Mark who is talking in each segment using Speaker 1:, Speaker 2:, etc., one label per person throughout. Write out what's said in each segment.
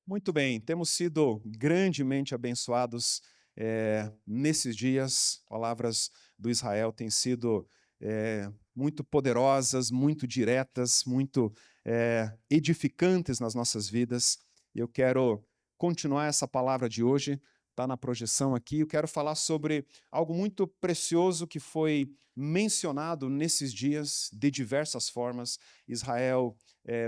Speaker 1: Muito bem, temos sido grandemente abençoados nesses dias. Palavras do Israel têm sido muito poderosas, muito diretas, muito edificantes nas nossas vidas. Eu quero continuar essa palavra de hoje, está na projeção aqui. Eu quero falar sobre algo muito precioso que foi mencionado nesses dias de diversas formas. Israel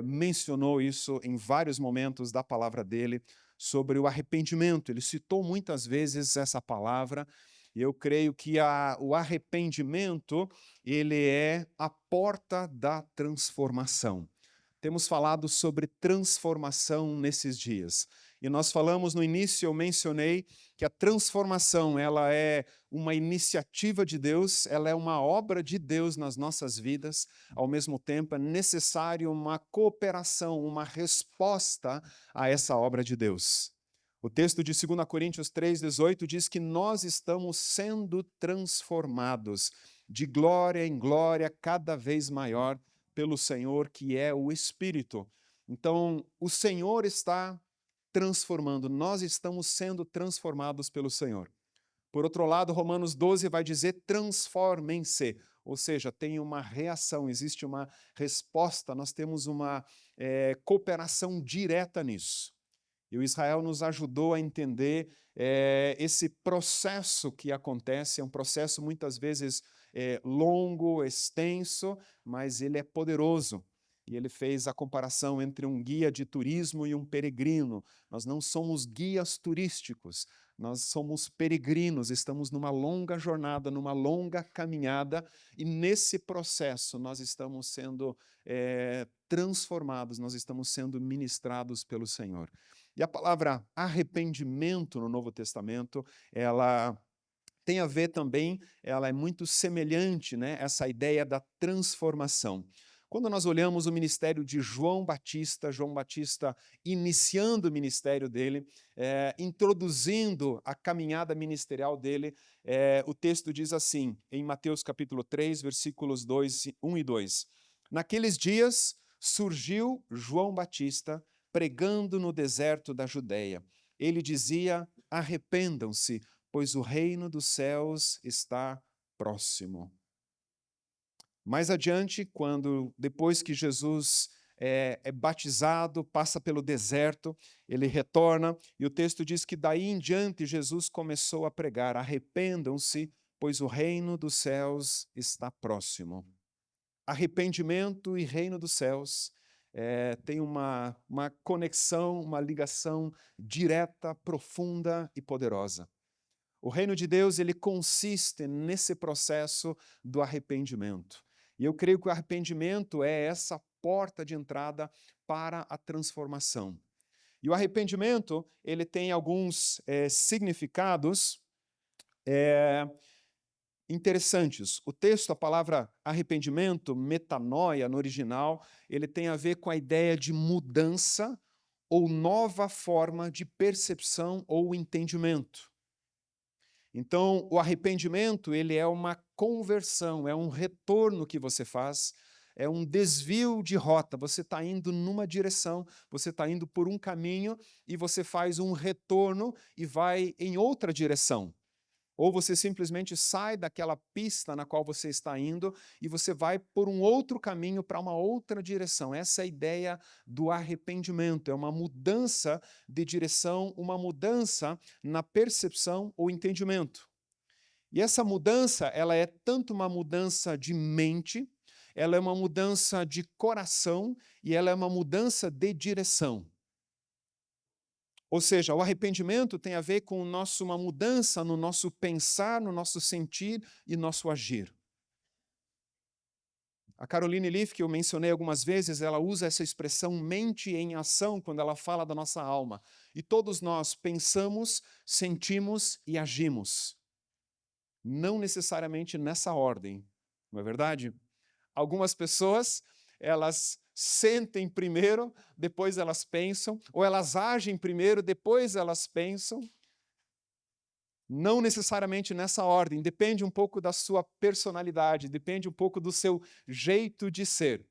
Speaker 1: mencionou isso em vários momentos da palavra dele, sobre o arrependimento. Ele citou muitas vezes essa palavra, e eu creio que o arrependimento, ele é a porta da transformação. Temos falado sobre transformação nesses dias. E nós falamos no início, eu mencionei que a transformação, ela é uma iniciativa de Deus, ela é uma obra de Deus nas nossas vidas. Ao mesmo tempo, é necessário uma cooperação, uma resposta a essa obra de Deus. O texto de 2 Coríntios 3,18 diz que nós estamos sendo transformados de glória em glória, cada vez maior, pelo Senhor, que é o Espírito. Então, o Senhor está transformando, nós estamos sendo transformados pelo Senhor. Por outro lado, Romanos 12 vai dizer transformem-se, ou seja, tem uma reação, existe uma resposta, nós temos uma cooperação direta nisso. E o Israel nos ajudou a entender esse processo que acontece, é um processo muitas vezes longo, extenso, mas ele é poderoso. E ele fez a comparação entre um guia de turismo e um peregrino. Nós não somos guias turísticos, nós somos peregrinos, estamos numa longa jornada, numa longa caminhada, e nesse processo nós estamos sendo transformados, nós estamos sendo ministrados pelo Senhor. E a palavra arrependimento no Novo Testamento, ela tem a ver também, ela é muito semelhante, né, essa ideia da transformação. Quando nós olhamos o ministério de João Batista iniciando o ministério dele, introduzindo a caminhada ministerial dele, o texto diz assim, em Mateus capítulo 3, versículos 1 e 2. Naqueles dias surgiu João Batista pregando no deserto da Judéia. Ele dizia: arrependam-se, pois o reino dos céus está próximo. Mais adiante, depois que Jesus é batizado, passa pelo deserto, ele retorna, e o texto diz que daí em diante Jesus começou a pregar: arrependam-se, pois o reino dos céus está próximo. Arrependimento e reino dos céus tem uma conexão, uma ligação direta, profunda e poderosa. O reino de Deus, ele consiste nesse processo do arrependimento. E eu creio que o arrependimento é essa porta de entrada para a transformação. E o arrependimento, ele tem alguns significados interessantes. O texto, a palavra arrependimento, metanoia no original, ele tem a ver com a ideia de mudança ou nova forma de percepção ou entendimento. Então, o arrependimento, ele é uma conversão, é um retorno que você faz, é um desvio de rota. Você está indo numa direção, você está indo por um caminho e você faz um retorno e vai em outra direção. Ou você simplesmente sai daquela pista na qual você está indo e você vai por um outro caminho para uma outra direção. Essa é a ideia do arrependimento, é uma mudança de direção, uma mudança na percepção ou entendimento. E essa mudança, ela é tanto uma mudança de mente, ela é uma mudança de coração e ela é uma mudança de direção. Ou seja, o arrependimento tem a ver com uma mudança no nosso pensar, no nosso sentir e nosso agir. A Caroline Leaf, que eu mencionei algumas vezes, ela usa essa expressão mente em ação quando ela fala da nossa alma. E todos nós pensamos, sentimos e agimos. Não necessariamente nessa ordem, não é verdade? Algumas pessoas, elas sentem primeiro, depois elas pensam, ou elas agem primeiro, depois elas pensam. Não necessariamente nessa ordem, depende um pouco da sua personalidade, depende um pouco do seu jeito de ser.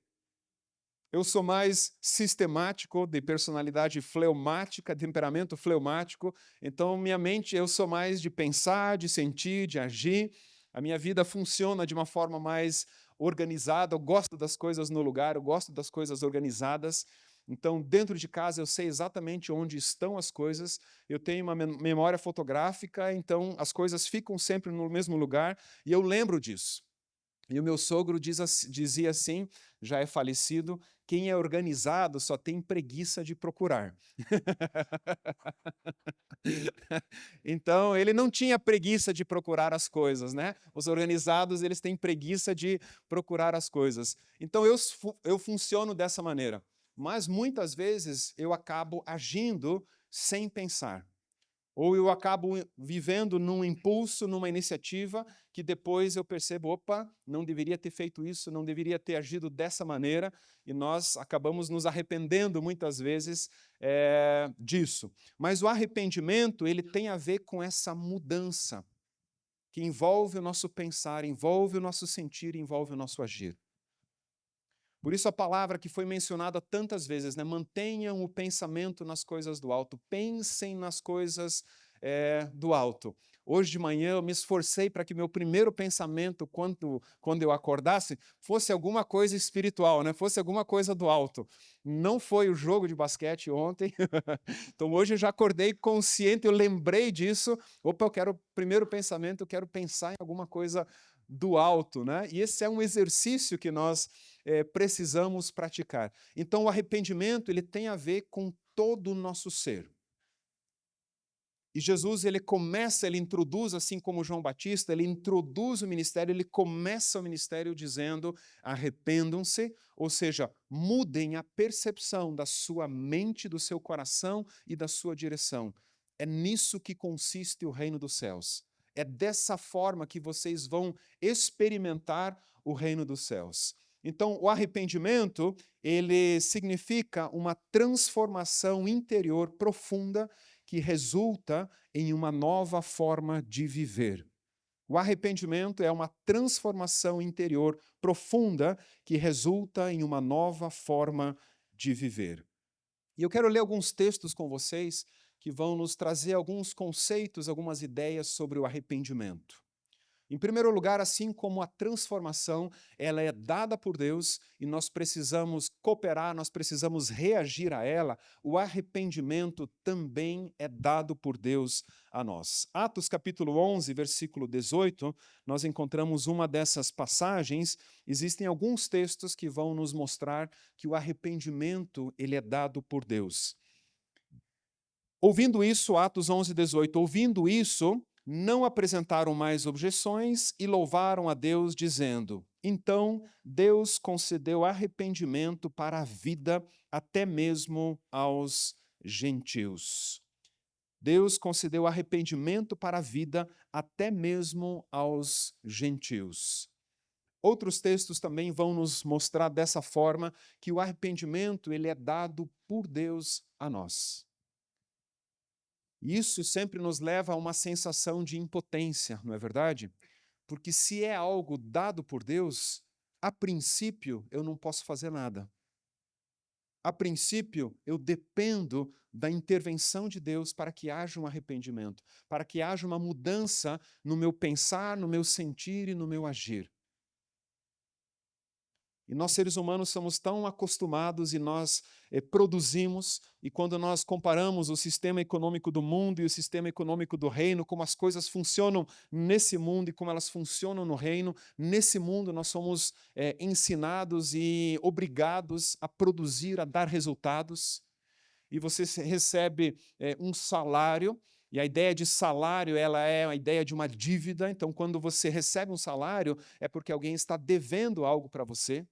Speaker 1: Eu sou mais sistemático, de personalidade fleumática, temperamento fleumático. Então, minha mente, eu sou mais de pensar, de sentir, de agir. A minha vida funciona de uma forma mais organizada. Eu gosto das coisas no lugar, eu gosto das coisas organizadas. Então, dentro de casa, eu sei exatamente onde estão as coisas. Eu tenho uma memória fotográfica, então as coisas ficam sempre no mesmo lugar e eu lembro disso. E o meu sogro dizia assim, já é falecido: quem é organizado só tem preguiça de procurar. Então, ele não tinha preguiça de procurar as coisas, né? Os organizados, eles têm preguiça de procurar as coisas. Então, eu funciono dessa maneira. Mas, muitas vezes, eu acabo agindo sem pensar. Ou eu acabo vivendo num impulso, numa iniciativa, que depois eu percebo, opa, não deveria ter feito isso, não deveria ter agido dessa maneira, e nós acabamos nos arrependendo muitas vezes disso. Mas o arrependimento, ele tem a ver com essa mudança, que envolve o nosso pensar, envolve o nosso sentir, envolve o nosso agir. Por isso a palavra que foi mencionada tantas vezes, né? Mantenham o pensamento nas coisas do alto, pensem nas coisas do alto. Hoje de manhã eu me esforcei para que meu primeiro pensamento, quando eu acordasse, fosse alguma coisa espiritual, né? Fosse alguma coisa do alto. Não foi o jogo de basquete ontem, então hoje eu já acordei consciente, eu lembrei disso. Opa, primeiro pensamento, eu quero pensar em alguma coisa do alto, né? E esse é um exercício que nós precisamos praticar. Então, o arrependimento ele tem a ver com todo o nosso ser. E Jesus, ele introduz, assim como João Batista, ele introduz o ministério, ele começa o ministério dizendo: arrependam-se, ou seja, mudem a percepção da sua mente, do seu coração e da sua direção. É nisso que consiste o reino dos céus. É dessa forma que vocês vão experimentar o reino dos céus. Então, o arrependimento, ele significa uma transformação interior profunda que resulta em uma nova forma de viver. O arrependimento é uma transformação interior profunda que resulta em uma nova forma de viver. E eu quero ler alguns textos com vocês que vão nos trazer alguns conceitos, algumas ideias sobre o arrependimento. Em primeiro lugar, assim como a transformação, ela é dada por Deus e nós precisamos cooperar, nós precisamos reagir a ela, o arrependimento também é dado por Deus a nós. Atos capítulo 11, versículo 18, nós encontramos uma dessas passagens. Existem alguns textos que vão nos mostrar que o arrependimento ele é dado por Deus. Ouvindo isso, Atos 11, 18, ouvindo isso, não apresentaram mais objeções e louvaram a Deus, dizendo: então Deus concedeu arrependimento para a vida até mesmo aos gentios. Deus concedeu arrependimento para a vida até mesmo aos gentios. Outros textos também vão nos mostrar dessa forma que o arrependimento ele é dado por Deus a nós. Isso sempre nos leva a uma sensação de impotência, não é verdade? Porque se é algo dado por Deus, a princípio eu não posso fazer nada. A princípio eu dependo da intervenção de Deus para que haja um arrependimento, para que haja uma mudança no meu pensar, no meu sentir e no meu agir. E nós, seres humanos, somos tão acostumados e nós produzimos, e quando nós comparamos o sistema econômico do mundo e o sistema econômico do reino, como as coisas funcionam nesse mundo e como elas funcionam no reino, nesse mundo nós somos ensinados e obrigados a produzir, a dar resultados, e você recebe um salário, e a ideia de salário ela é a ideia de uma dívida, então quando você recebe um salário é porque alguém está devendo algo para você.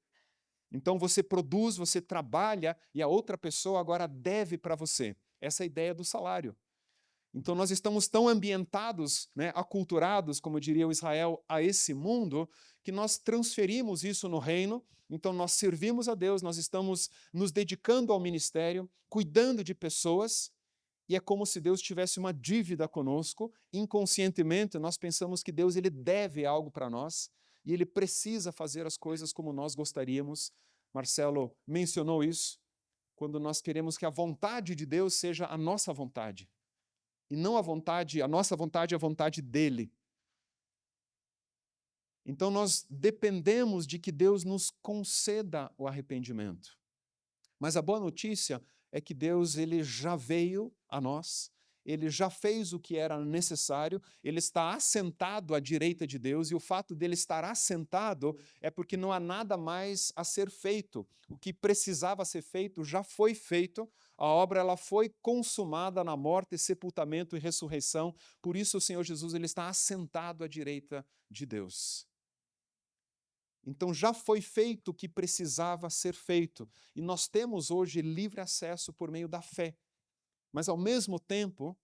Speaker 1: Então você produz, você trabalha e a outra pessoa agora deve para você. Essa é a ideia do salário. Então nós estamos tão ambientados, né, aculturados, como diria o Israel, a esse mundo, que nós transferimos isso no reino. Então nós servimos a Deus, nós estamos nos dedicando ao ministério, cuidando de pessoas, e é como se Deus tivesse uma dívida conosco. Inconscientemente nós pensamos que Deus ele deve algo para nós, e ele precisa fazer as coisas como nós gostaríamos Marcelo mencionou isso, quando nós queremos que a vontade de Deus seja a nossa vontade, e não a nossa vontade é a vontade dele. Então nós dependemos de que Deus nos conceda o arrependimento. Mas a boa notícia é que Deus ele já veio a nós, ele já fez o que era necessário, ele está assentado à direita de Deus, e o fato dele estar assentado é porque não há nada mais a ser feito. O que precisava ser feito já foi feito, a obra ela foi consumada na morte, sepultamento e ressurreição. Por isso o Senhor Jesus ele está assentado à direita de Deus. Então já foi feito o que precisava ser feito, e nós temos hoje livre acesso por meio da fé. Mas ao mesmo tempo,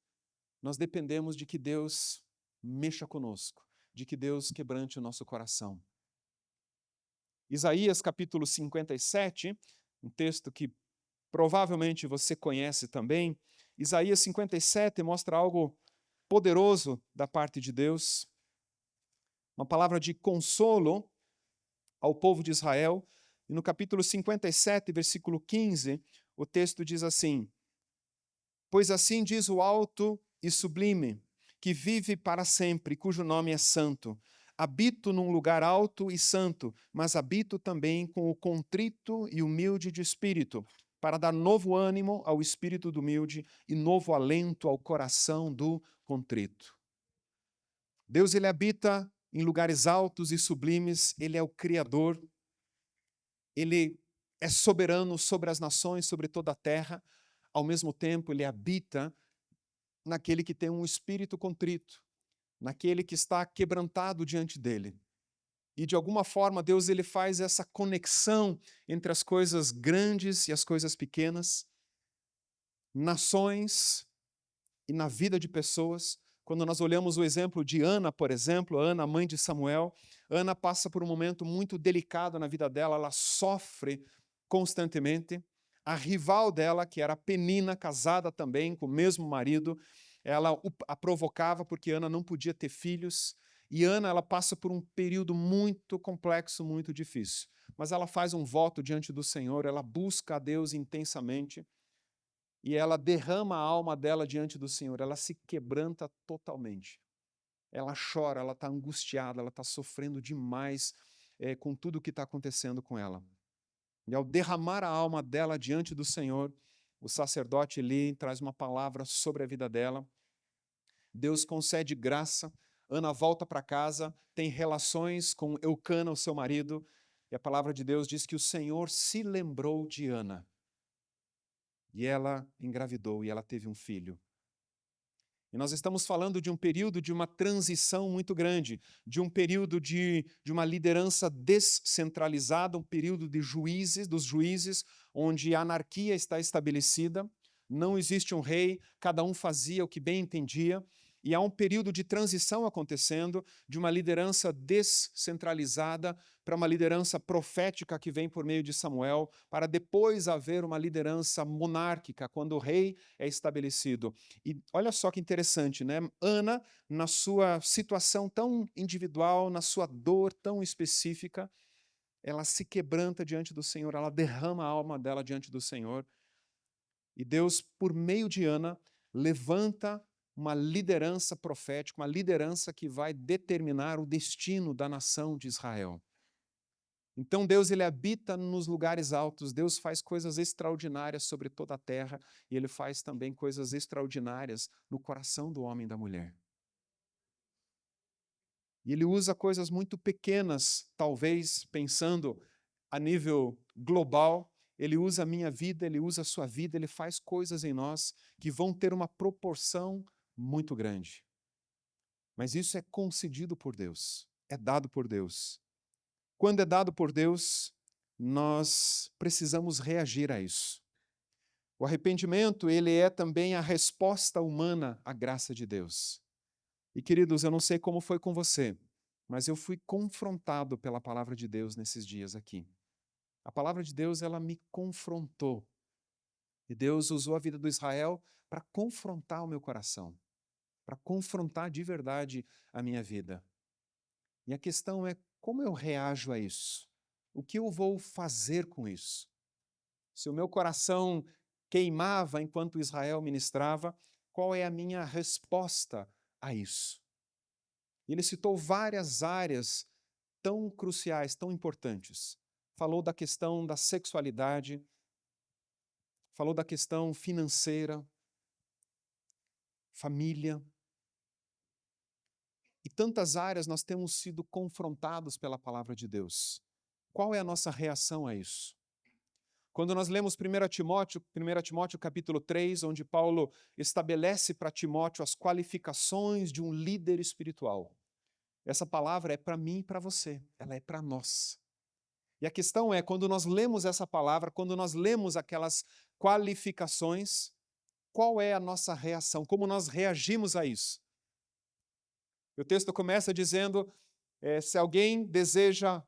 Speaker 1: nós dependemos de que Deus mexa conosco, de que Deus quebrante o nosso coração. Isaías capítulo 57, um texto que provavelmente você conhece também. Isaías 57 mostra algo poderoso da parte de Deus, uma palavra de consolo ao povo de Israel. E no capítulo 57, versículo 15, o texto diz assim: Pois assim diz o alto e sublime, que vive para sempre, cujo nome é santo. Habito num lugar alto e santo, mas habito também com o contrito e humilde de espírito, para dar novo ânimo ao espírito do humilde e novo alento ao coração do contrito. Deus ele habita em lugares altos e sublimes, ele é o Criador, ele é soberano sobre as nações, sobre toda a terra. Ao mesmo tempo, ele habita naquele que tem um espírito contrito, naquele que está quebrantado diante dele. E de alguma forma, Deus ele faz essa conexão entre as coisas grandes e as coisas pequenas, nações e na vida de pessoas. Quando nós olhamos o exemplo de Ana, por exemplo, Ana, mãe de Samuel, Ana passa por um momento muito delicado na vida dela, ela sofre constantemente. A rival dela, que era Penina, casada também com o mesmo marido, ela a provocava porque Ana não podia ter filhos, e Ana ela passa por um período muito complexo, muito difícil. Mas ela faz um voto diante do Senhor, ela busca a Deus intensamente, e ela derrama a alma dela diante do Senhor, ela se quebranta totalmente. Ela chora, ela está angustiada, ela está sofrendo demais com tudo o que está acontecendo com ela. E ao derramar a alma dela diante do Senhor, o sacerdote Eli traz uma palavra sobre a vida dela. Deus concede graça, Ana volta para casa, tem relações com Eucana, o seu marido, e a palavra de Deus diz que o Senhor se lembrou de Ana. E ela engravidou e ela teve um filho. E nós estamos falando de um período de uma transição muito grande, de um período de uma liderança descentralizada, um período de dos juízes, onde a anarquia está estabelecida, não existe um rei, cada um fazia o que bem entendia, e há um período de transição acontecendo, de uma liderança descentralizada para uma liderança profética que vem por meio de Samuel, para depois haver uma liderança monárquica, quando o rei é estabelecido. E olha só que interessante, né? Ana, na sua situação tão individual, na sua dor tão específica, ela se quebranta diante do Senhor, ela derrama a alma dela diante do Senhor. E Deus, por meio de Ana, levanta uma liderança profética, uma liderança que vai determinar o destino da nação de Israel. Então Deus ele habita nos lugares altos, Deus faz coisas extraordinárias sobre toda a terra, e ele faz também coisas extraordinárias no coração do homem e da mulher. E ele usa coisas muito pequenas, talvez pensando a nível global, ele usa a minha vida, ele usa a sua vida, ele faz coisas em nós que vão ter uma proporção muito grande. Mas isso é concedido por Deus, é dado por Deus. Quando é dado por Deus, nós precisamos reagir a isso. O arrependimento, ele é também a resposta humana à graça de Deus. E queridos, eu não sei como foi com você, mas eu fui confrontado pela palavra de Deus nesses dias aqui. A palavra de Deus, ela me confrontou. E Deus usou a vida do Israel para confrontar o meu coração, para confrontar de verdade a minha vida. E a questão é como eu reajo a isso? O que eu vou fazer com isso? Se o meu coração queimava enquanto Israel ministrava, qual é a minha resposta a isso? Ele citou várias áreas tão cruciais, tão importantes. Falou da questão da sexualidade, falou da questão financeira, família. E tantas áreas nós temos sido confrontados pela palavra de Deus. Qual é a nossa reação a isso? Quando nós lemos 1 Timóteo capítulo 3, onde Paulo estabelece para Timóteo as qualificações de um líder espiritual. Essa palavra é para mim e para você, ela é para nós. E a questão é, quando nós lemos essa palavra, quando nós lemos aquelas qualificações, qual é a nossa reação? Como nós reagimos a isso? O texto começa dizendo, se alguém deseja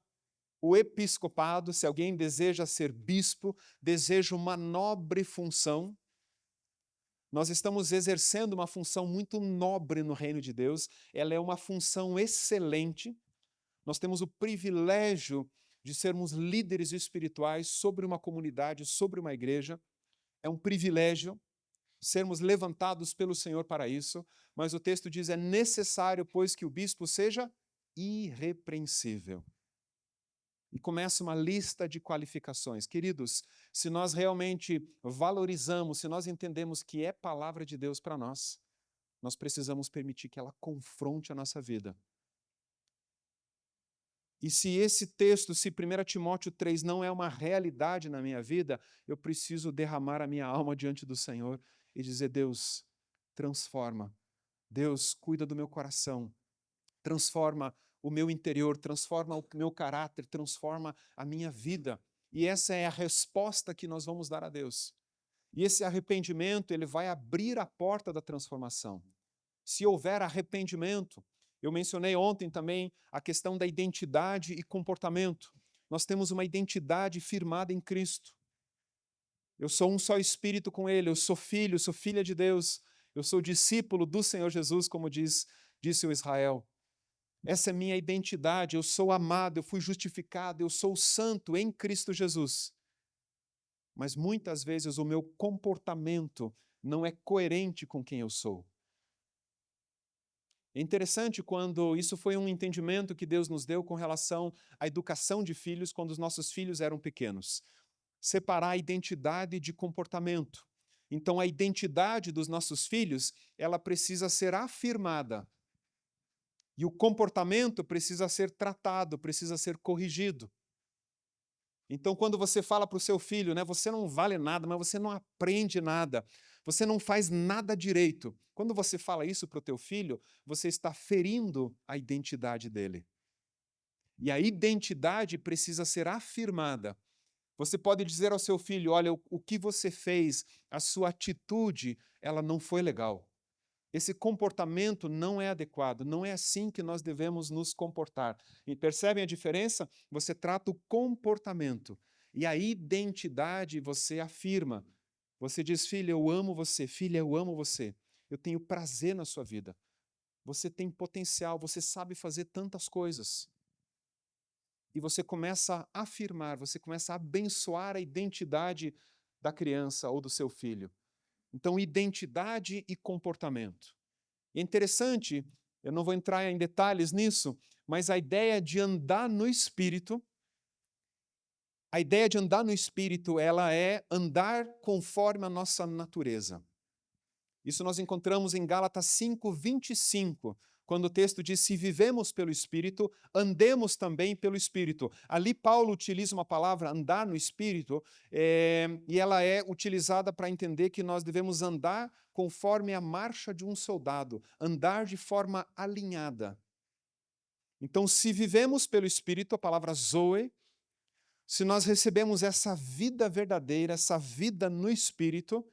Speaker 1: o episcopado, se alguém deseja ser bispo, deseja uma nobre função, nós estamos exercendo uma função muito nobre no reino de Deus, ela é uma função excelente, nós temos o privilégio de sermos líderes espirituais sobre uma comunidade, sobre uma igreja, é um privilégio sermos levantados pelo Senhor para isso, mas o texto diz, é necessário, pois, que o bispo seja irrepreensível. E começa uma lista de qualificações. Queridos, se nós realmente valorizamos, se nós entendemos que é palavra de Deus para nós, nós precisamos permitir que ela confronte a nossa vida. E se esse texto, se 1 Timóteo 3 não é uma realidade na minha vida, eu preciso derramar a minha alma diante do Senhor e dizer, Deus, transforma. Deus, cuida do meu coração. Transforma o meu interior, transforma o meu caráter, transforma a minha vida. E essa é a resposta que nós vamos dar a Deus. E esse arrependimento, ele vai abrir a porta da transformação. Se houver arrependimento, eu mencionei ontem também a questão da identidade e comportamento. Nós temos uma identidade firmada em Cristo. Eu sou um só espírito com Ele, eu sou filho, sou filha de Deus, eu sou discípulo do Senhor Jesus, como disse o Israel. Essa é minha identidade, eu sou amado, eu fui justificado, eu sou santo em Cristo Jesus. Mas muitas vezes o meu comportamento não é coerente com quem eu sou. É interessante quando isso foi um entendimento que Deus nos deu com relação à educação de filhos quando os nossos filhos eram pequenos. Separar a identidade de comportamento. Então a identidade dos nossos filhos, ela precisa ser afirmada. E o comportamento precisa ser tratado, precisa ser corrigido. Então, quando você fala para o seu filho, você não vale nada, mas você não aprende nada, você não faz nada direito. Quando você fala isso para o teu filho, você está ferindo a identidade dele. E a identidade precisa ser afirmada. Você pode dizer ao seu filho, olha, o que você fez, a sua atitude, ela não foi legal. Esse comportamento não é adequado, não é assim que nós devemos nos comportar. E percebem a diferença? Você trata o comportamento e a identidade você afirma. Você diz, filha, eu amo você, filha, eu amo você. Eu tenho prazer na sua vida. Você tem potencial, você sabe fazer tantas coisas. E você começa a afirmar, você começa a abençoar a identidade da criança ou do seu filho. Então, identidade e comportamento. É interessante, eu não vou entrar em detalhes nisso, mas a ideia de andar no Espírito, ela é andar conforme a nossa natureza. Isso nós encontramos em Gálatas 5:25, quando o texto diz, se vivemos pelo Espírito, andemos também pelo Espírito. Ali Paulo utiliza uma palavra, andar no Espírito, e ela é utilizada para entender que nós devemos andar conforme a marcha de um soldado, andar de forma alinhada. Então, se vivemos pelo Espírito, a palavra zoe, se nós recebemos essa vida verdadeira, essa vida no Espírito,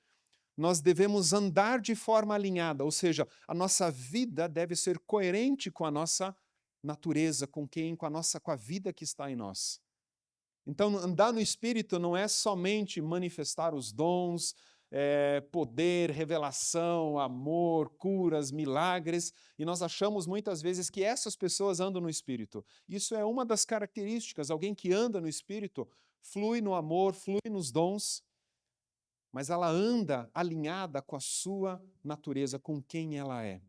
Speaker 1: nós devemos andar de forma alinhada, ou seja, a nossa vida deve ser coerente com a nossa natureza, com a vida que está em nós. Então, andar no Espírito não é somente manifestar os dons, poder, revelação, amor, curas, milagres, e nós achamos muitas vezes que essas pessoas andam no Espírito. Isso é uma das características, alguém que anda no Espírito flui no amor, flui nos dons, mas ela anda alinhada com a sua natureza, com quem ela é.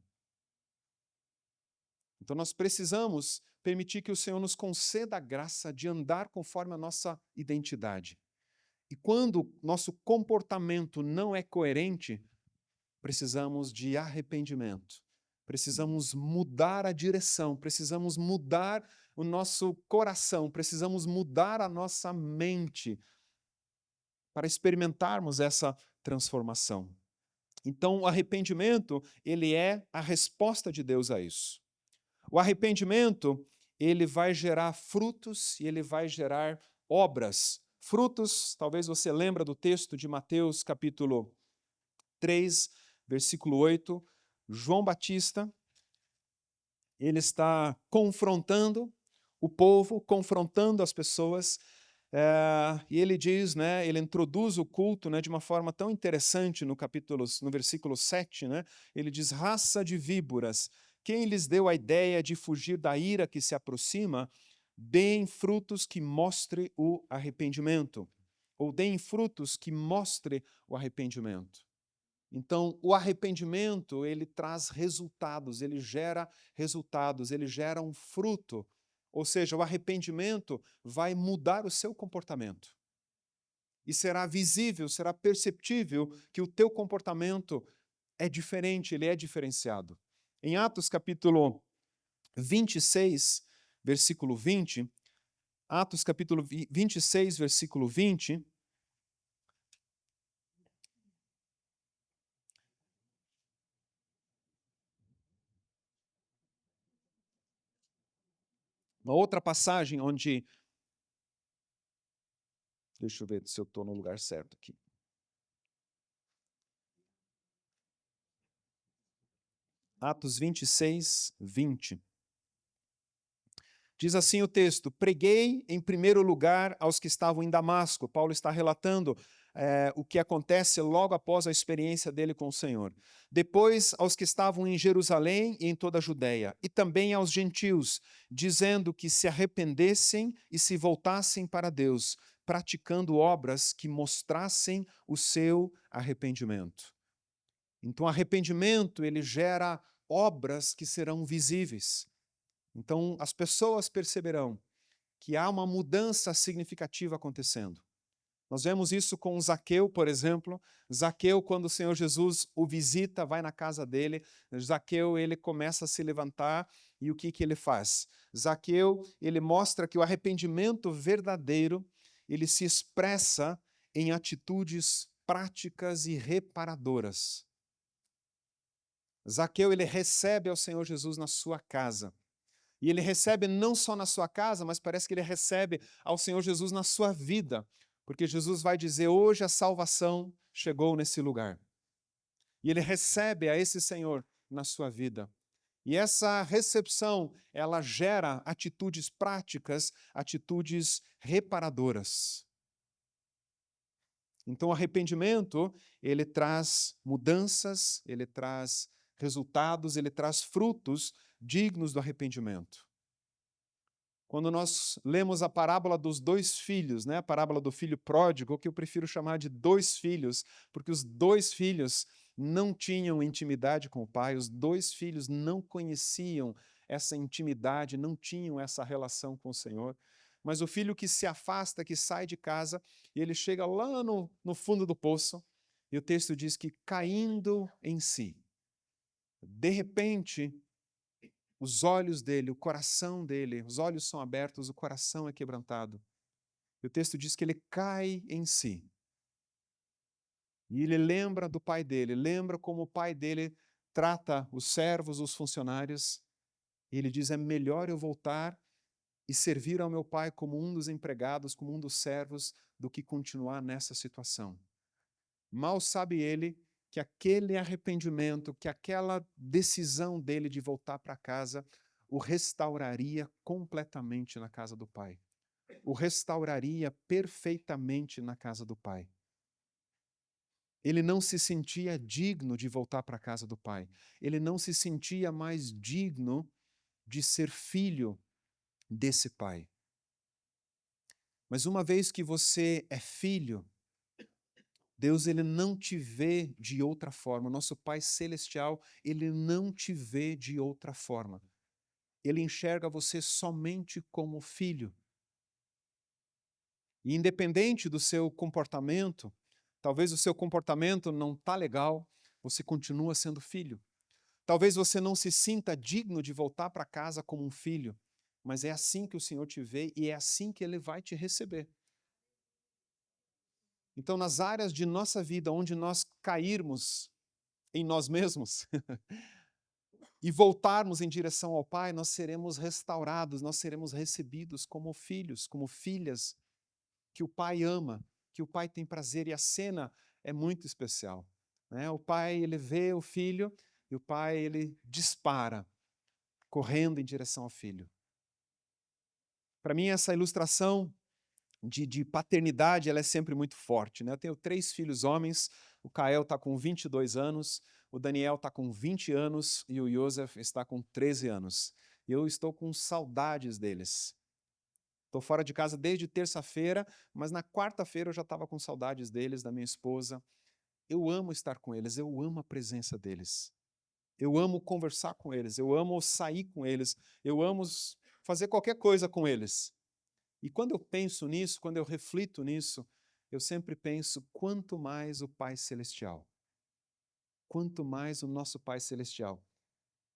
Speaker 1: Então nós precisamos permitir que o Senhor nos conceda a graça de andar conforme a nossa identidade. E quando nosso comportamento não é coerente, precisamos de arrependimento. Precisamos mudar a direção, precisamos mudar o nosso coração, precisamos mudar a nossa mente para experimentarmos essa transformação. Então, o arrependimento, ele é a resposta de Deus a isso. O arrependimento, ele vai gerar frutos e ele vai gerar obras. Frutos, talvez você lembre do texto de Mateus capítulo 3, versículo 8, João Batista, ele está confrontando o povo, confrontando as pessoas, e ele diz, né, ele introduz o culto, né, de uma forma tão interessante no versículo 7, né, ele diz, raça de víboras, quem lhes deu a ideia de fugir da ira que se aproxima, deem frutos que mostrem o arrependimento, ou deem frutos que mostrem o arrependimento. Então, o arrependimento, ele traz resultados, ele gera um fruto. Ou seja, o arrependimento vai mudar o seu comportamento. E será visível, será perceptível que o teu comportamento é diferente, ele é diferenciado. Em Atos capítulo 26, versículo 20, Atos capítulo 26, versículo 20, uma outra passagem onde... Deixa eu ver se eu estou no lugar certo aqui. Atos 26, 20. Diz assim o texto, preguei em primeiro lugar aos que estavam em Damasco. Paulo está relatando o que acontece logo após a experiência dele com o Senhor. Depois aos que estavam em Jerusalém e em toda a Judéia, e também aos gentios, dizendo que se arrependessem e se voltassem para Deus, praticando obras que mostrassem o seu arrependimento. Então, arrependimento, ele gera obras que serão visíveis. Então, as pessoas perceberão que há uma mudança significativa acontecendo. Nós vemos isso com Zaqueu, por exemplo. Zaqueu, quando o Senhor Jesus o visita, vai na casa dele, Zaqueu, ele começa a se levantar e o que ele faz? Zaqueu, ele mostra que o arrependimento verdadeiro, ele se expressa em atitudes práticas e reparadoras. Zaqueu, ele recebe ao Senhor Jesus na sua casa. E ele recebe não só na sua casa, mas parece que ele recebe ao Senhor Jesus na sua vida, porque Jesus vai dizer, hoje a salvação chegou nesse lugar. E ele recebe a esse Senhor na sua vida. E essa recepção, ela gera atitudes práticas, atitudes reparadoras. Então, o arrependimento, ele traz mudanças, ele traz resultados, ele traz frutos dignos do arrependimento. Quando nós lemos a parábola dos dois filhos, né, a parábola do filho pródigo, que eu prefiro chamar de dois filhos, porque os dois filhos não tinham intimidade com o pai, os dois filhos não conheciam essa intimidade, não tinham essa relação com o Senhor. Mas o filho que se afasta, que sai de casa, e ele chega lá no fundo do poço, e o texto diz que caindo em si, de repente, os olhos dele, o coração dele, os olhos são abertos, o coração é quebrantado. E o texto diz que ele cai em si. E ele lembra do pai dele, lembra como o pai dele trata os servos, os funcionários. E ele diz, é melhor eu voltar e servir ao meu pai como um dos empregados, como um dos servos, do que continuar nessa situação. Mal sabe ele que aquele arrependimento, que aquela decisão dele de voltar para casa, o restauraria completamente na casa do Pai. O restauraria perfeitamente na casa do Pai. Ele não se sentia digno de voltar para a casa do pai. Ele não se sentia mais digno de ser filho desse pai. Mas uma vez que você é filho, Deus ele não te vê de outra forma. O nosso Pai Celestial, ele não te vê de outra forma. Ele enxerga você somente como filho. E independente do seu comportamento, talvez o seu comportamento não está legal, você continua sendo filho. Talvez você não se sinta digno de voltar para casa como um filho, mas é assim que o Senhor te vê e é assim que Ele vai te receber. Então, nas áreas de nossa vida onde nós cairmos em nós mesmos e voltarmos em direção ao Pai, nós seremos restaurados, nós seremos recebidos como filhos, como filhas que o Pai ama, que o Pai tem prazer, e a cena é muito especial, né? O Pai, ele vê o filho e o Pai, ele dispara, correndo em direção ao filho. Para mim, essa ilustração de paternidade, ela é sempre muito forte, né? Eu tenho 3 filhos homens, o Kael está com 22 anos, o Daniel está com 20 anos e o Joseph está com 13 anos. Eu estou com saudades deles. Estou fora de casa desde terça-feira, mas na quarta-feira eu já estava com saudades deles, da minha esposa. Eu amo estar com eles, eu amo a presença deles. Eu amo conversar com eles, eu amo sair com eles, eu amo fazer qualquer coisa com eles. E quando eu penso nisso, quando eu reflito nisso, eu sempre penso quanto mais o Pai Celestial, quanto mais o nosso Pai Celestial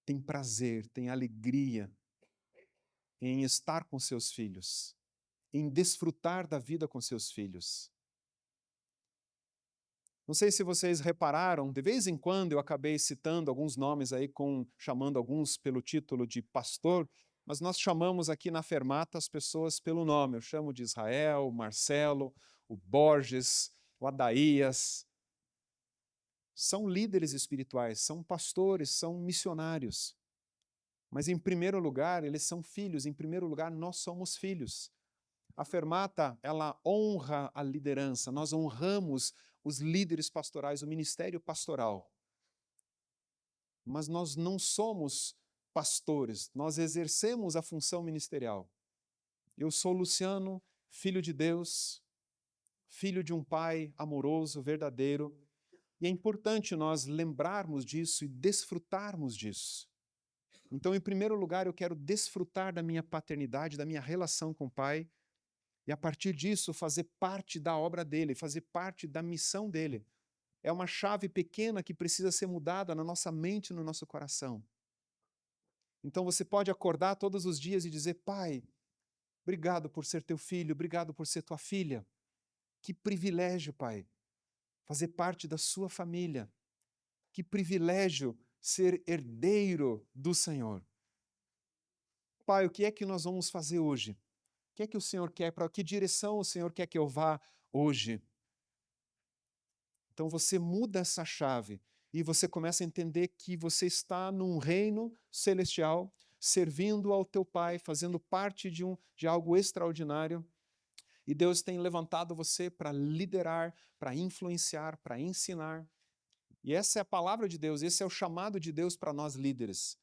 Speaker 1: tem prazer, tem alegria em estar com seus filhos, em desfrutar da vida com seus filhos. Não sei se vocês repararam, de vez em quando eu acabei citando alguns nomes aí, chamando alguns pelo título de pastor, mas nós chamamos aqui na Fermata as pessoas pelo nome. Eu chamo de Israel, o Marcelo, o Borges, o Adaías. São líderes espirituais, são pastores, são missionários. Mas em primeiro lugar, eles são filhos, em primeiro lugar, nós somos filhos. A Fermata, ela honra a liderança, nós honramos os líderes pastorais, o ministério pastoral. Mas nós não somos pastores, nós exercemos a função ministerial. Eu sou Luciano, filho de Deus, filho de um pai amoroso, verdadeiro, e é importante nós lembrarmos disso e desfrutarmos disso. Então, em primeiro lugar, eu quero desfrutar da minha paternidade, da minha relação com o Pai, e a partir disso fazer parte da obra dele, fazer parte da missão dele. É uma chave pequena que precisa ser mudada na nossa mente e no nosso coração. Então você pode acordar todos os dias e dizer: Pai, obrigado por ser teu filho, obrigado por ser tua filha. Que privilégio, Pai, fazer parte da sua família. Que privilégio ser herdeiro do Senhor. Pai, o que é que nós vamos fazer hoje? O que é que o Senhor quer? Para que direção o Senhor quer que eu vá hoje? Então você muda essa chave e você começa a entender que você está num reino celestial, servindo ao teu Pai, fazendo parte de algo extraordinário. E Deus tem levantado você para liderar, para influenciar, para ensinar. E essa é a palavra de Deus, esse é o chamado de Deus para nós líderes.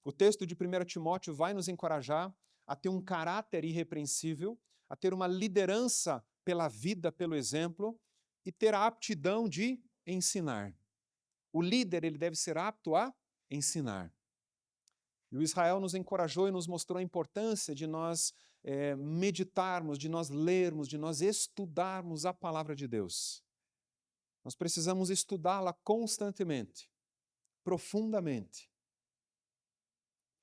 Speaker 1: O texto de 1 Timóteo vai nos encorajar a ter um caráter irrepreensível, a ter uma liderança pela vida, pelo exemplo, e ter a aptidão de ensinar. O líder ele deve ser apto a ensinar. E o Israel nos encorajou e nos mostrou a importância de nós meditarmos, de nós lermos, de nós estudarmos a palavra de Deus. Nós precisamos estudá-la constantemente, profundamente.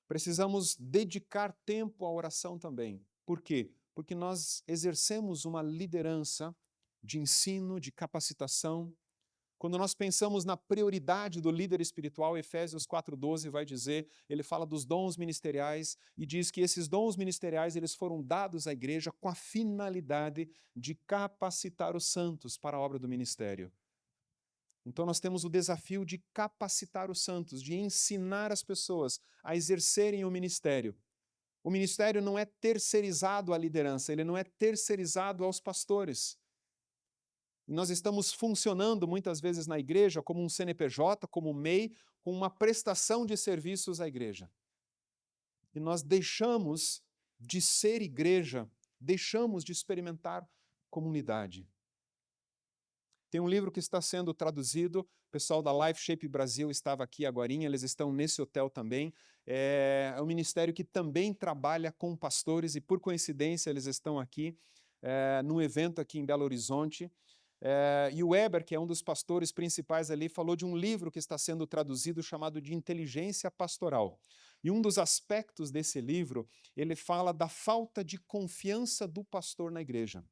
Speaker 1: Precisamos dedicar tempo à oração também. Por quê? Porque nós exercemos uma liderança de ensino, de capacitação. Quando nós pensamos na prioridade do líder espiritual, Efésios 4:12 vai dizer, ele fala dos dons ministeriais e diz que esses dons ministeriais eles foram dados à igreja com a finalidade de capacitar os santos para a obra do ministério. Então nós temos o desafio de capacitar os santos, de ensinar as pessoas a exercerem o ministério. O ministério não é terceirizado à liderança, ele não é terceirizado aos pastores. E nós estamos funcionando muitas vezes na igreja como um CNPJ, como um MEI, com uma prestação de serviços à igreja. E nós deixamos de ser igreja, deixamos de experimentar comunidade. Tem um livro que está sendo traduzido, o pessoal da Life Shape Brasil estava aqui agorinha, eles estão nesse hotel também. É um ministério que também trabalha com pastores e, por coincidência, eles estão aqui num evento aqui em Belo Horizonte. E o Weber, que é um dos pastores principais ali, falou de um livro que está sendo traduzido chamado de Inteligência Pastoral. E um dos aspectos desse livro, ele fala da falta de confiança do pastor na igreja.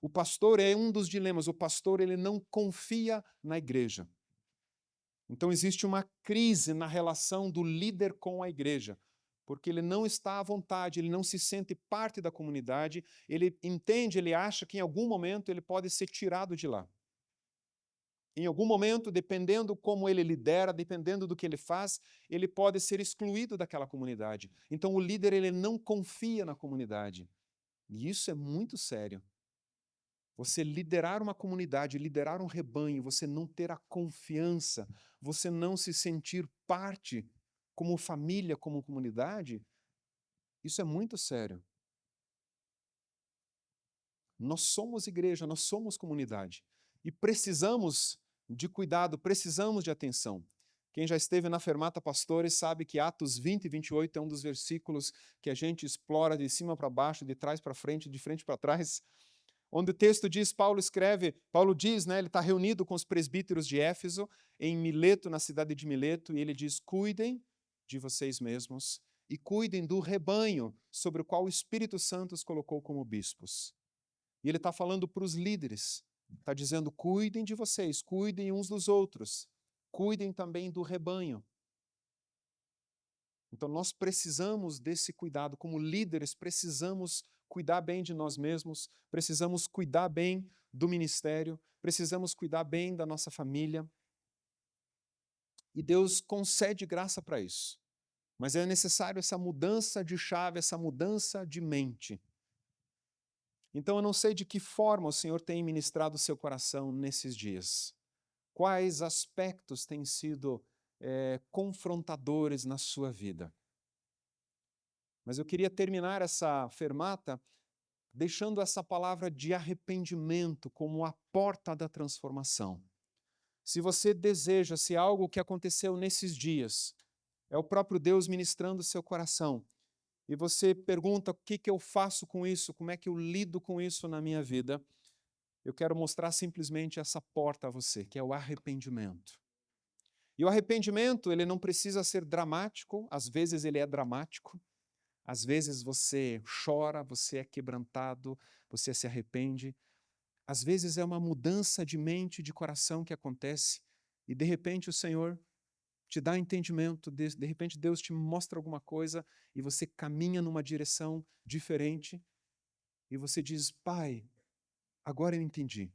Speaker 1: O pastor é um dos dilemas, o pastor ele não confia na igreja. Então existe uma crise na relação do líder com a igreja, porque ele não está à vontade, ele não se sente parte da comunidade, ele entende, ele acha que em algum momento ele pode ser tirado de lá. Em algum momento, dependendo como ele lidera, dependendo do que ele faz, ele pode ser excluído daquela comunidade. Então o líder ele não confia na comunidade. E isso é muito sério. Você liderar uma comunidade, liderar um rebanho, você não ter a confiança, você não se sentir parte como família, como comunidade, isso é muito sério. Nós somos igreja, nós somos comunidade e precisamos de cuidado, precisamos de atenção. Quem já esteve na Fermata Pastores sabe que Atos 20 e 28 é um dos versículos que a gente explora de cima para baixo, de trás para frente, de frente para trás, onde o texto diz, Paulo diz, ele está reunido com os presbíteros de Éfeso, em Mileto, na cidade de Mileto, e ele diz, cuidem de vocês mesmos e cuidem do rebanho sobre o qual o Espírito Santo os colocou como bispos. E ele está falando para os líderes, está dizendo, cuidem de vocês, cuidem uns dos outros, cuidem também do rebanho. Então nós precisamos desse cuidado, como líderes precisamos cuidar bem de nós mesmos, precisamos cuidar bem do ministério, precisamos cuidar bem da nossa família. E Deus concede graça para isso. Mas é necessário essa mudança de chave, essa mudança de mente. Então eu não sei de que forma o Senhor tem ministrado o seu coração nesses dias. Quais aspectos têm sido confrontadores na sua vida? Mas eu queria terminar essa fermata deixando essa palavra de arrependimento como a porta da transformação. Se você deseja, se algo que aconteceu nesses dias é o próprio Deus ministrando o seu coração, e você pergunta o que eu faço com isso, como é que eu lido com isso na minha vida, eu quero mostrar simplesmente essa porta a você, que é o arrependimento. E o arrependimento, ele não precisa ser dramático, às vezes ele é dramático, às vezes você chora, você é quebrantado, você se arrepende. Às vezes é uma mudança de mente, de coração que acontece e de repente o Senhor te dá entendimento, de repente Deus te mostra alguma coisa e você caminha numa direção diferente e você diz, Pai, agora eu entendi.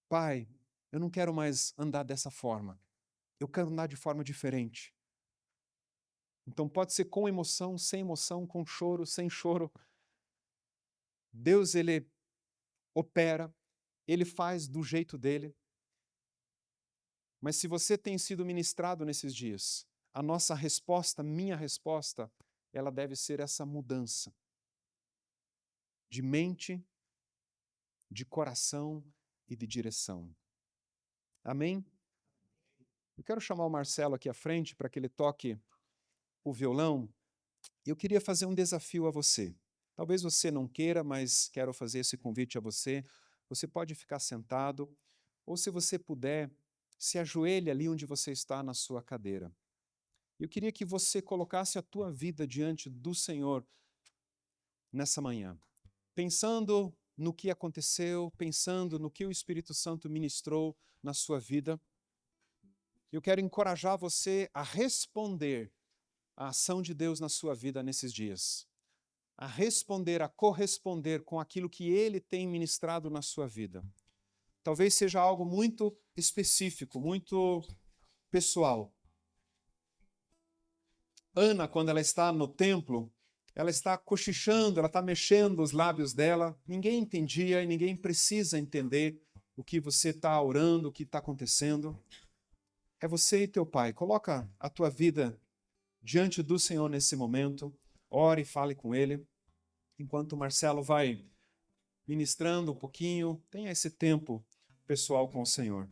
Speaker 1: Pai, eu não quero mais andar dessa forma. Eu quero andar de forma diferente. Então pode ser com emoção, sem emoção, com choro, sem choro. Deus, ele opera, ele faz do jeito dele. Mas se você tem sido ministrado nesses dias, a nossa resposta, minha resposta, ela deve ser essa mudança de mente, de coração e de direção. Amém? Eu quero chamar o Marcelo aqui à frente para que ele toque o violão. Eu queria fazer um desafio a você. Talvez você não queira, mas quero fazer esse convite a você. Você pode ficar sentado, ou se você puder, se ajoelhe ali onde você está na sua cadeira. Eu queria que você colocasse a tua vida diante do Senhor nessa manhã, pensando no que aconteceu, pensando no que o Espírito Santo ministrou na sua vida. Eu quero encorajar você a responder à ação de Deus na sua vida nesses dias, a responder, a corresponder com aquilo que Ele tem ministrado na sua vida. Talvez seja algo muito específico, muito pessoal. Ana, quando ela está no templo, ela está cochichando, ela está mexendo os lábios dela. Ninguém entendia e ninguém precisa entender o que você está orando, o que está acontecendo. É você e teu pai. Coloca a tua vida diante do Senhor nesse momento. Ore e fale com Ele. Enquanto o Marcelo vai ministrando um pouquinho, tenha esse tempo pessoal com o Senhor.